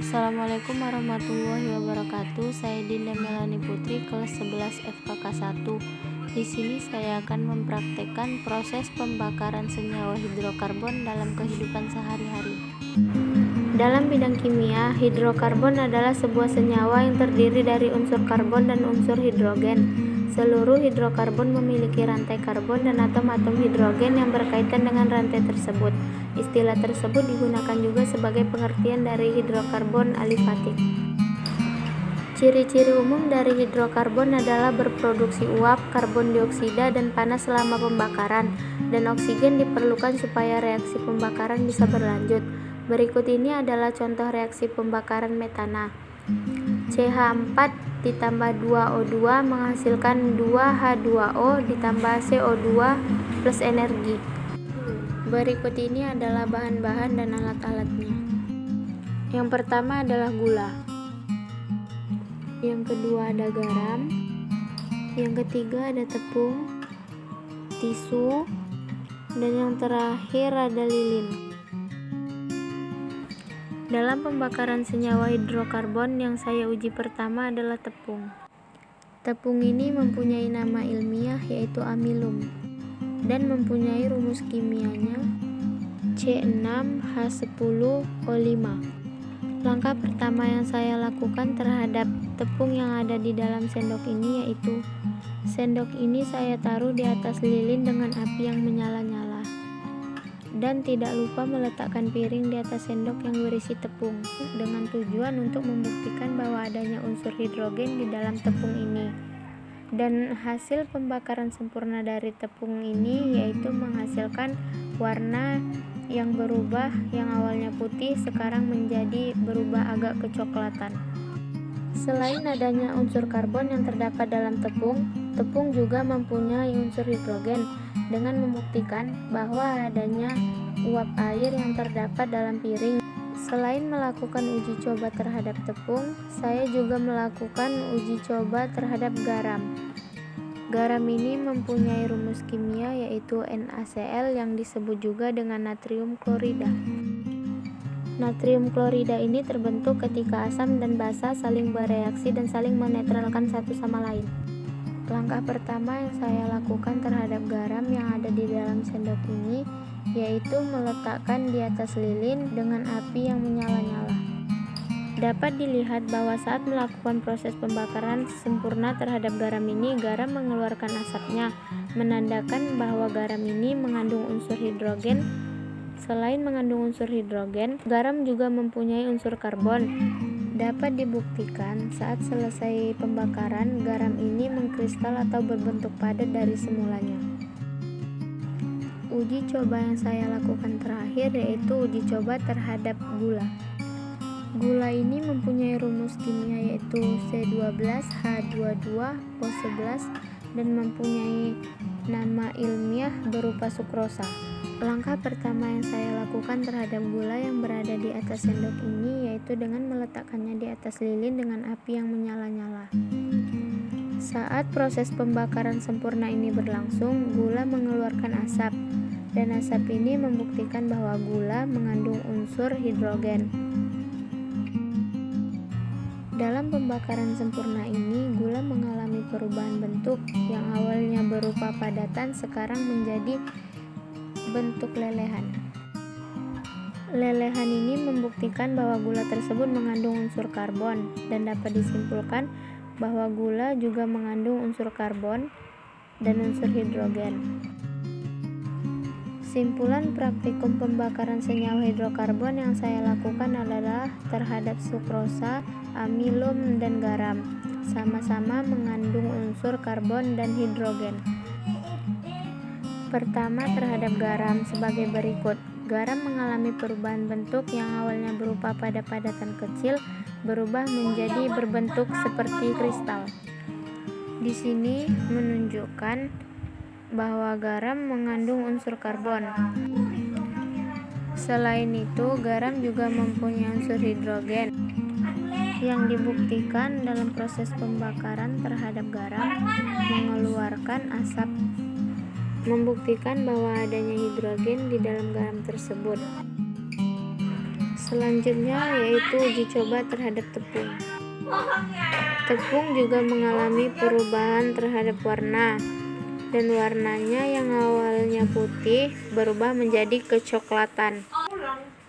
Assalamualaikum warahmatullahi wabarakatuh. Saya Dinda Melani Putri, kelas 11 FKK 1. Di sini saya akan mempraktekkan proses pembakaran senyawa hidrokarbon dalam kehidupan sehari-hari. Dalam bidang kimia, hidrokarbon adalah sebuah senyawa yang terdiri dari unsur karbon dan unsur hidrogen. Seluruh hidrokarbon memiliki rantai karbon dan atom-atom hidrogen yang berkaitan dengan rantai tersebut. Istilah tersebut digunakan juga sebagai pengertian dari hidrokarbon alifatik. Ciri-ciri umum dari hidrokarbon adalah berproduksi uap, karbon dioksida, dan panas selama pembakaran, dan oksigen diperlukan supaya reaksi pembakaran bisa berlanjut. Berikut ini adalah contoh reaksi pembakaran metana. CH4 ditambah 2O2 menghasilkan 2H2O ditambah CO2 plus energi. Berikut ini adalah bahan-bahan dan alat-alatnya. Yang pertama adalah gula. Yang kedua ada garam. Yang ketiga ada tepung, tisu, dan yang terakhir ada lilin. Dalam pembakaran senyawa hidrokarbon yang saya uji pertama adalah tepung. Tepung ini mempunyai nama ilmiah yaitu amilum dan mempunyai rumus kimianya C6H10O5. Langkah pertama yang saya lakukan terhadap tepung yang ada di dalam sendok ini yaitu sendok ini saya taruh di atas lilin dengan api yang menyala-nyala. Dan tidak lupa meletakkan piring di atas sendok yang berisi tepung dengan tujuan untuk membuktikan bahwa adanya unsur hidrogen di dalam tepung ini. Dan hasil pembakaran sempurna dari tepung ini yaitu menghasilkan warna yang berubah, yang awalnya putih sekarang menjadi berubah agak kecoklatan. Selain adanya unsur karbon yang terdapat dalam tepung, tepung juga mempunyai unsur hidrogen dengan membuktikan bahwa adanya uap air yang terdapat dalam piring. Selain melakukan uji coba terhadap tepung, saya juga melakukan uji coba terhadap garam. Garam ini mempunyai rumus kimia yaitu NaCl yang disebut juga dengan natrium klorida. Natrium klorida ini terbentuk ketika asam dan basa saling bereaksi dan saling menetralkan satu sama lain. Langkah pertama yang saya lakukan terhadap garam yang ada di dalam sendok ini yaitu meletakkan di atas lilin dengan api yang menyala-nyala. Dapat dilihat bahwa saat melakukan proses pembakaran sempurna terhadap garam ini, garam mengeluarkan asapnya, menandakan bahwa garam ini mengandung unsur hidrogen. Selain mengandung unsur hidrogen, garam juga mempunyai unsur karbon. Dapat dibuktikan saat selesai pembakaran, garam ini mengkristal atau berbentuk padat dari semulanya. Uji coba yang saya lakukan terakhir yaitu uji coba terhadap gula. Gula ini mempunyai rumus kimia yaitu C12H22O11 dan mempunyai nama ilmiah berupa sukrosa. Langkah pertama yang saya lakukan terhadap gula yang berada di atas sendok ini yaitu dengan meletakkannya di atas lilin dengan api yang menyala-nyala. Saat proses pembakaran sempurna ini berlangsung, gula mengeluarkan asap, dan asap ini membuktikan bahwa gula mengandung unsur hidrogen. Dalam pembakaran sempurna ini, gula mengalami perubahan bentuk yang awalnya berupa padatan sekarang menjadi bentuk lelehan. Lelehan ini membuktikan bahwa gula tersebut mengandung unsur karbon dan dapat disimpulkan bahwa gula juga mengandung unsur karbon dan unsur hidrogen. Simpulan praktikum pembakaran senyawa hidrokarbon yang saya lakukan adalah terhadap sukrosa, amilum, dan garam. Sama-sama mengandung unsur karbon dan hidrogen. Pertama terhadap garam sebagai berikut. Garam mengalami perubahan bentuk yang awalnya berupa pada padatan kecil berubah menjadi berbentuk seperti kristal. Di sini menunjukkan bahwa garam mengandung unsur karbon. Selain itu, garam juga mempunyai unsur hidrogen yang dibuktikan dalam proses pembakaran terhadap garam mengeluarkan asap, membuktikan bahwa adanya hidrogen di dalam garam tersebut. Selanjutnya yaitu uji coba terhadap tepung. Tepung juga mengalami perubahan terhadap warna, dan warnanya yang awalnya putih berubah menjadi kecoklatan.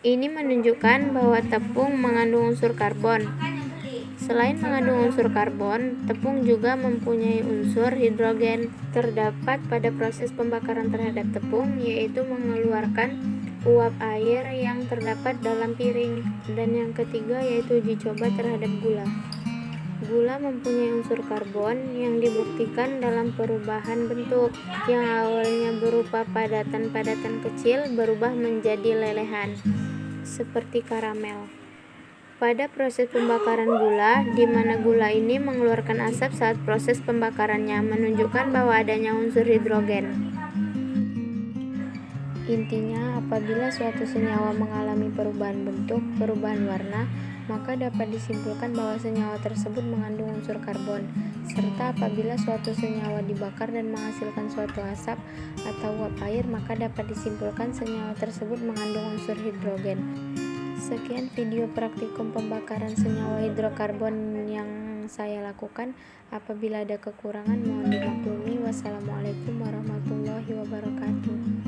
Ini menunjukkan bahwa tepung mengandung unsur karbon. Selain mengandung unsur karbon, tepung juga mempunyai unsur hidrogen. Terdapat pada proses pembakaran terhadap tepung, yaitu mengeluarkan uap air yang terdapat dalam piring. Dan yang ketiga yaitu uji coba terhadap gula. Gula mempunyai unsur karbon yang dibuktikan dalam perubahan bentuk, yang awalnya berupa padatan-padatan kecil berubah menjadi lelehan, seperti karamel. Pada proses pembakaran gula, di mana gula ini mengeluarkan asap saat proses pembakarannya, menunjukkan bahwa adanya unsur hidrogen. Intinya, apabila suatu senyawa mengalami perubahan bentuk, perubahan warna, maka dapat disimpulkan bahwa senyawa tersebut mengandung unsur karbon. Serta apabila suatu senyawa dibakar dan menghasilkan suatu asap atau uap air, maka dapat disimpulkan senyawa tersebut mengandung unsur hidrogen. Sekian video praktikum pembakaran senyawa hidrokarbon yang saya lakukan. Apabila ada kekurangan mohon dimaklumi. Wassalamualaikum warahmatullahi wabarakatuh.